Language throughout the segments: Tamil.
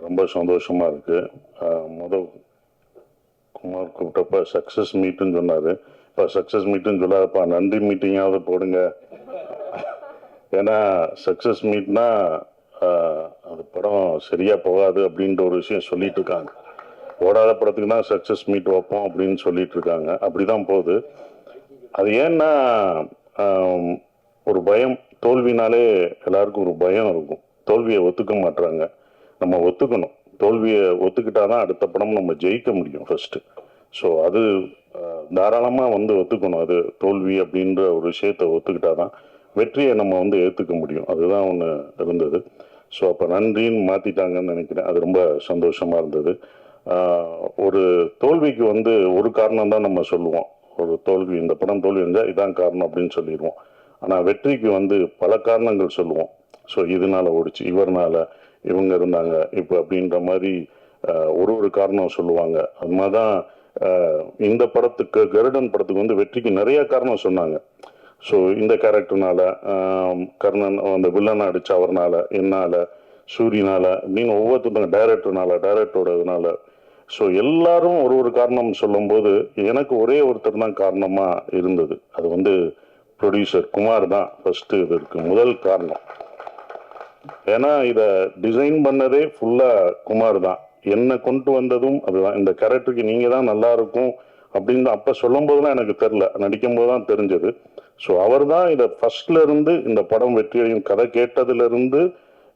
ரொம்ப சந்தோஷமாக இருக்குது. குமார் கூப்பிட்டப்ப சக்ஸஸ் மீட்டுன்னு சொன்னார். இப்போ சக்ஸஸ் மீட்டுன்னு சொல்லாதப்பா, நன்றி மீட்டிங்காவது போடுங்க. ஏன்னா சக்ஸஸ் மீட்னா அது படம் சரியாக போகாது அப்படின்ற ஒரு விஷயம் சொல்லிட்டு இருக்காங்க. ஓடாத படத்துக்கு தான் சக்ஸஸ் மீட் வைப்போம் அப்படின்னு சொல்லிட்டு இருக்காங்க. அப்படி தான் போகுது. அது ஏன்னா ஒரு பயம், தோல்வினாலே எல்லாருக்கும் ஒரு பயம் இருக்கும். தோல்வியை ஒத்துக்க மாட்டுறாங்க. நம்ம ஒத்துக்கணும். தோல்வியை ஒத்துக்கிட்டாதான் அடுத்த படம் நம்ம ஜெயிக்க முடியும் ஃபர்ஸ்ட். ஸோ அது தாராளமாக ஒத்துக்கணும். அது தோல்வி அப்படின்ற ஒரு விஷயத்தை ஒத்துக்கிட்டாதான் வெற்றியை நம்ம ஏற்றுக்க முடியும். அதுதான் ஒன்று இருந்தது. ஸோ அப்போ நன்றின்னு மாற்றிட்டாங்கன்னு நினைக்கிறேன். அது ரொம்ப சந்தோஷமாக இருந்தது. ஒரு தோல்விக்கு ஒரு காரணம் தான் நம்ம சொல்லுவோம். ஒரு தோல்வி, இந்த படம் தோல்வி இருந்தால் இதான் காரணம் அப்படின்னு சொல்லிடுவோம். ஆனால் வெற்றிக்கு பல காரணங்கள் சொல்லுவோம். ஸோ இதனால ஓடிச்சு, இவர்னால, இவங்க இருந்தாங்க இப்போ அப்படின்ற மாதிரி ஒரு காரணம் சொல்லுவாங்க. அது மாதிரி தான் இந்த படத்துக்கு, கருடன் படத்துக்கு வெற்றிக்கு நிறைய காரணம் சொன்னாங்க. ஸோ இந்த கேரக்டர்னால, கர்ணன் அந்த வில்லனை அடிச்ச அவர்னால, என்னால், சூரியனால அப்படின்னு ஒவ்வொருத்தருங்க, டைரக்டரோட இதனால. ஸோ எல்லாரும் ஒரு காரணம் சொல்லும்போது எனக்கு ஒரே ஒருத்தர் தான் காரணமாக இருந்தது. அது ப்ரொடியூசர் குமார் தான் ஃபர்ஸ்ட் இதற்கு முதல் காரணம். ஏன்னா இதை டிசைன் பண்ணதே ஃபுல்லாக குமார் தான். என்னை கொண்டு வந்ததும் அதுதான். இந்த கேரக்டருக்கு நீங்கள் தான் நல்லா இருக்கும் அப்படின்னு அப்போ சொல்லும் போதுலாம் எனக்கு தெரில, நடிக்கும் போது தான் தெரிஞ்சது. ஸோ அவர் தான் இதை ஃபர்ஸ்ட்ல இருந்து இந்த படம் வெற்றியையும் கதை கேட்டதுலேருந்து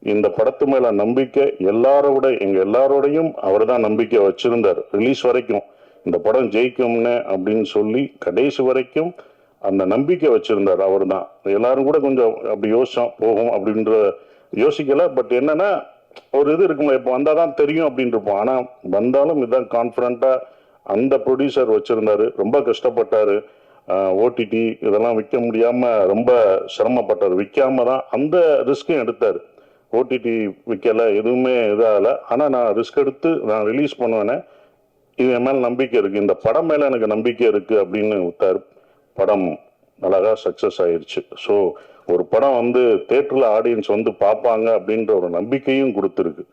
இந்த படத்து மேல நம்பிக்கை எங்க எல்லாரோடையும் அவர் தான் நம்பிக்கை வச்சிருந்தார். ரிலீஸ் வரைக்கும் இந்த படம் ஜெயிக்கும்னு அப்படின்னு சொல்லி கடைசி வரைக்கும் அந்த நம்பிக்கை வச்சிருந்தார் அவர் தான். எல்லாரும் கூட கொஞ்சம் அப்படி யோசிச்சோம் போகும் அப்படின்ற யோசிக்கல. பட் என்னன்னா ஒரு இது இருக்கும்ல, இப்போ வந்தாதான் தெரியும் அப்படின்னு இருப்போம். ஆனா வந்தாலும் இதுதான் கான்ஃபிடண்டா அந்த ப்ரொடியூசர் வச்சிருந்தாரு. ரொம்ப கஷ்டப்பட்டாரு. ஓடிடி இதெல்லாம் விற்க முடியாம ரொம்ப சிரமப்பட்டார். விற்காம தான் அந்த ரிஸ்கையும் எடுத்தாரு. ஓடிடி விற்கல, எதுவுமே இதாகல. ஆனால் நான் ரிஸ்க் எடுத்து நான் ரிலீஸ் பண்ணுவேனே, இது என் மேலே நம்பிக்கை இருக்குது, இந்த படம் மேலே எனக்கு நம்பிக்கை இருக்குது அப்படின்னு விட்டார். படம் அழகாக சக்ஸஸ் ஆயிடுச்சு. ஸோ ஒரு படம் தேட்டரில் ஆடியன்ஸ் பார்ப்பாங்க அப்படின்ற ஒரு நம்பிக்கையும் கொடுத்துருக்கு.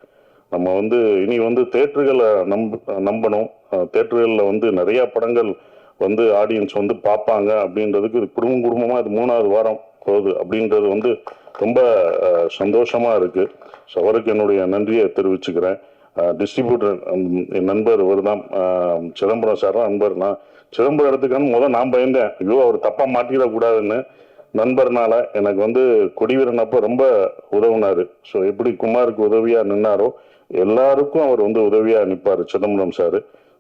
நம்ம இனி தேட்டர்களை நம்பணும். தேட்டர்களில் நிறையா படங்கள் ஆடியன்ஸ் பார்ப்பாங்க அப்படின்றதுக்கு இது குடும்பமாக இது 3வது வாரம் போகுது அப்படின்றது ரொம்ப சந்தோஷமா இருக்கு. ஸோ அவருக்கு என்னுடைய நன்றியை தெரிவிச்சுக்கிறேன். டிஸ்ட்ரிபியூட்டர் என் நண்பர் இவர் தான், சிதம்பரம் சார் தான் நண்பர். நான் சிதம்பரம் இடத்துக்கான நான் பயந்தேன், ஐயோ அவர் தப்பா மாட்டிடக்கூடாதுன்னு. நண்பர்னால எனக்கு கொடிவீரனப்போ ரொம்ப உதவுனாரு. ஸோ எப்படி குமாருக்கு உதவியா நின்னாரோ எல்லாருக்கும் அவர் உதவியா நிற்பார் சிதம்பரம் சார்.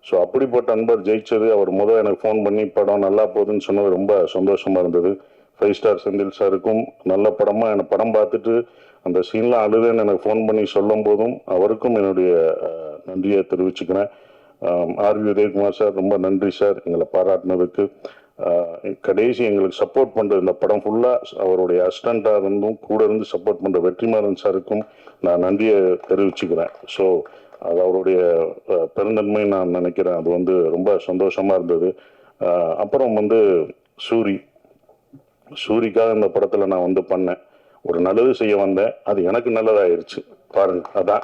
ஸோ அப்படிப்பட்ட நண்பர் ஜெயிச்சது. அவர் எனக்கு ஃபோன் பண்ணி படம் நல்லா போகுதுன்னு சொன்னது ரொம்ப சந்தோஷமா இருந்தது. 5 ஸ்டார் செந்தில் சாருக்கும் நல்ல படமா எனக்கு படம் பார்த்துட்டு அந்த சீன்லாம் அழுதுன்னு எனக்கு ஃபோன் பண்ணி சொல்லும் போதும் அவருக்கும் என்னுடைய நன்றியை தெரிவிச்சுக்கிறேன். ஆர்வி உதயகுமார் சார் ரொம்ப நன்றி சார் எங்களை பாராட்டினதுக்கு. கடைசி எங்களுக்கு சப்போர்ட் பண்ணுற இந்த படம் ஃபுல்லாக அவருடைய அசிஸ்டண்டாக இருந்தும் கூட இருந்து சப்போர்ட் பண்ணுற வெற்றிமாறன் சாருக்கும் நான் நன்றியை தெரிவிச்சுக்கிறேன். ஸோ அது அவருடைய பெருந்தன்மை நான் நினைக்கிறேன். அது ரொம்ப சந்தோஷமாக இருந்தது. அப்புறம் சூரிக்காக இந்த படத்தில் நான் பண்ணேன். ஒரு நல்லது செய்ய வந்தேன், அது எனக்கு நல்லதாயிருச்சு பாருங்க. அதான்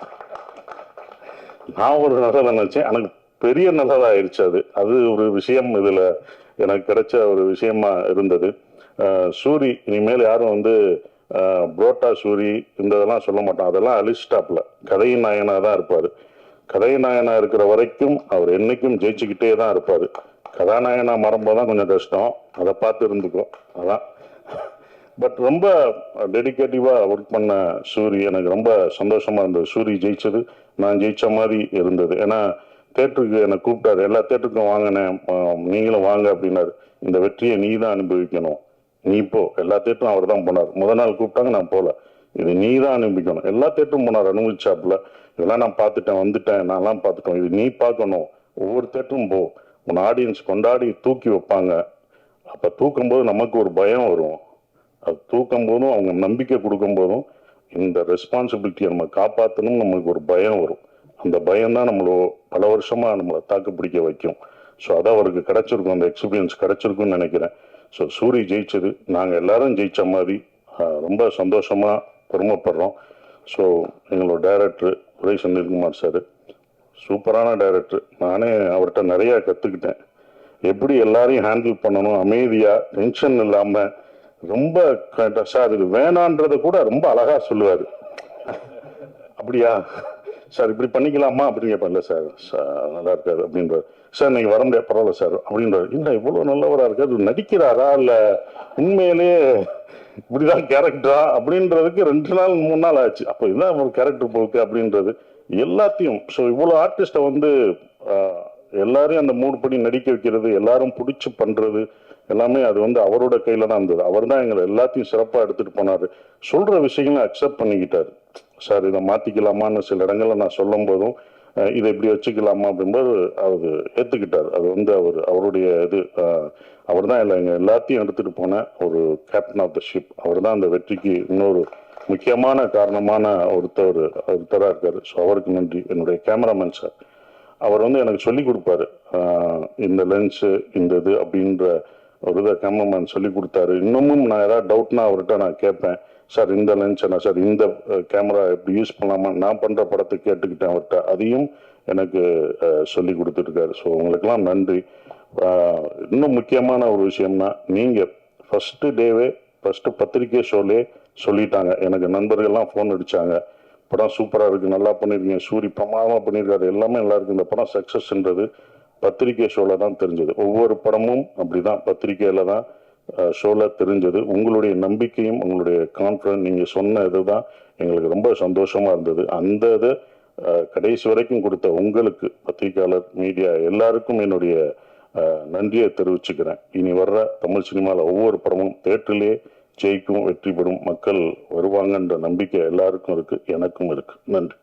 நான் ஒரு நல்லதை நினைச்சேன், எனக்கு பெரிய நல்லதாயிருச்சு. அது ஒரு விஷயம் இதில் எனக்கு கிடைச்ச ஒரு விஷயமா இருந்தது. சூரி இனிமேல் யாரும் புரோட்டா சூரி இந்த இதெல்லாம் சொல்ல மாட்டான். அதெல்லாம் அலிஸ்டாப்ல கதையின் நாயனா தான் இருப்பார். கதையின் நாயனா இருக்கிற வரைக்கும் அவர் என்னைக்கும் ஜெயிச்சுக்கிட்டே தான் இருப்பார். கதாநாயகனா மறம்போதான் கொஞ்சம் கஷ்டம், அதை பார்த்து இருந்துக்கும். அதான் பட் ரொம்ப டெடிகேட்டிவா ஒர்க் பண்ண சூரி எனக்கு ரொம்ப சந்தோஷமா இருந்தது. சூரி ஜெயிச்சது நான் ஜெயிச்ச மாதிரி இருந்தது. ஏன்னா தேட்டருக்கு என்னை கூப்பிட்டாரு, எல்லா தேட்டருக்கும் வாங்கினேன், நீங்களும் வாங்க அப்படின்னாரு. இந்த வெற்றியை நீ தான் அனுபவிக்கணும், நீ போ. எல்லா தேட்டரும் அவர் தான் போனார். முதல் நாள் கூப்பிட்டாங்க, நான் போல. இது நீ தான் அனுபவிக்கணும். எல்லா தேட்டரும் போனார், அனுபவிச்சாப்புல. இதெல்லாம் நான் பார்த்துட்டேன், வந்துட்டேன், நான்லாம் பார்த்துட்டோம், இது நீ பார்க்கணும். ஒவ்வொரு தேட்டரும் போ, உன் ஆடியன்ஸ் கொண்டாடி தூக்கி வைப்பாங்க. அப்ப தூக்கும் போது நமக்கு ஒரு பயம் வரும். அது தூக்கும் போதும் அவங்க நம்பிக்கை கொடுக்கும் போதும் இந்த ரெஸ்பான்சிபிலிட்டியை நம்ம காப்பாற்றணும், நம்மளுக்கு ஒரு பயம் வரும். அந்த பயம் தான் நம்மளோ பல வருஷமா நம்மளை தாக்கு பிடிக்க வைக்கும். ஸோ அதான் அவருக்கு கிடைச்சிருக்கும், அந்த எக்ஸ்பீரியன்ஸ் கிடைச்சிருக்குன்னு நினைக்கிறேன். ஸோ சூரி ஜெயிச்சது நாங்கள் எல்லாரும் ஜெயிச்ச மாதிரி ரொம்ப சந்தோஷமா பெருமைப்படுறோம். ஸோ எங்களோட டைரக்டர் உதய் செந்தில்குமார் சார் சூப்பரான டைரக்டர். நானே அவர்கிட்ட நிறையா கற்றுக்கிட்டேன். எப்படி எல்லாரையும் ஹேண்டில் பண்ணணும், அமைதியாக டென்ஷன் இல்லாமல் ரொம்ப சார் இது வேணான்றதை கூட ரொம்ப அழகாக சொல்லுவார். அப்படியா சார் இப்படி பண்ணிக்கலாமா அப்படின்னு கேட்பேன். இல்லை சார் நல்லா இருக்காரு அப்படின்றார். சார் நீங்கள் வர முடியாது பரவாயில்ல சார் அப்படின்றார். இல்லை இவ்வளோ நல்லவராக இருக்காரு, நடிக்கிறாரா இல்லை உண்மையிலேயே இப்படிதான் கேரக்டரா அப்படின்றதுக்கு 2 நாள் 3 நாள் ஆச்சு. அப்போ இதுதான் ஒரு கேரக்டர் போக்கு அப்படின்றது எல்லாத்தையும். ஸோ இவ்வளோ ஆர்டிஸ்டை வந்து எல்லாரையும் அந்த மூடு படி நடிக்க வைக்கிறது, எல்லாரும் பிடிச்சி பண்றது எல்லாமே அது வந்து அவரோட கையில தான் இருந்தது. அவர் தான் எங்களை எல்லாத்தையும் சிறப்பாக எடுத்துட்டு போனாரு. சொல்ற விஷயங்களை அக்செப்ட் பண்ணிக்கிட்டாரு. சார் இதை மாத்திக்கலாமான்னு சில இடங்கள்ல நான் சொல்லும் போதும் இதை இப்படி வச்சுக்கலாமா அப்படின்போது அவர் ஏத்துக்கிட்டார். அது வந்து அவருடைய இது அவர் தான் எல்லாத்தையும் எடுத்துட்டு போன ஒரு கேப்டன் ஆஃப் த ஷிப். அவர் தான் அந்த வெற்றிக்கு இன்னொரு முக்கியமான காரணமான ஒருத்தராக இருக்காரு. ஸோ அவருக்கு நன்றி. என்னுடைய கேமராமேன் சார், அவர் வந்து எனக்கு சொல்லி கொடுப்பாரு. இந்த லென்ஸு இந்த இது அப்படின்ற ஒரு இதை கேமராமேன் சொல்லி கொடுத்தாரு. இன்னமும் நான் ஏதாவது டவுட்னா அவர்கிட்ட நான் கேட்பேன். சார் இந்த லென்ஸ் என்ன சார், இந்த கேமரா எப்படி யூஸ் பண்ணலாமா, நான் பண்ணுற படத்தை கேட்டுக்கிட்டேன் அவர்கிட்ட. அதையும் எனக்கு சொல்லி கொடுத்துருக்காரு. ஸோ உங்களுக்கெல்லாம் நன்றி. இன்னும் முக்கியமான ஒரு விஷயம்னா, நீங்கள் ஃபஸ்ட்டு டேவே ஃபஸ்ட்டு பத்திரிகை ஷோலே சொல்லிட்டாங்க. எனக்கு நண்பர்கள்லாம் ஃபோன் அடித்தாங்க, படம் சூப்பராக இருக்குது, நல்லா பண்ணியிருக்கீங்க, சூரி பிரமாதமாக பண்ணியிருக்காரு, எல்லாமே நல்லா இருக்குது, இந்த படம் சக்ஸஸ்ன்றது பத்திரிகை ஷோவில் தான் தெரிஞ்சது. ஒவ்வொரு படமும் அப்படி தான் பத்திரிகையில் தான் ஷோவில் தெரிஞ்சது. உங்களுடைய நம்பிக்கையும் உங்களுடைய கான்ஃபிடன்ஸ், நீங்கள் சொன்ன இது தான் எங்களுக்கு ரொம்ப சந்தோஷமாக இருந்தது. அந்த இது கடைசி வரைக்கும் கொடுத்த உங்களுக்கு, பத்திரிகையாளர், மீடியா எல்லாருக்கும் என்னுடைய நன்றியை தெரிவிச்சுக்கிறேன். இனி வர்ற தமிழ் சினிமாவில் ஒவ்வொரு படமும் தேட்டரிலே ஜெயிக்கும், வெற்றி பெறும், மக்கள் வருவாங்கன்ற நம்பிக்கை எல்லாருக்கும் இருக்குது, எனக்கும் இருக்குது. நன்றி.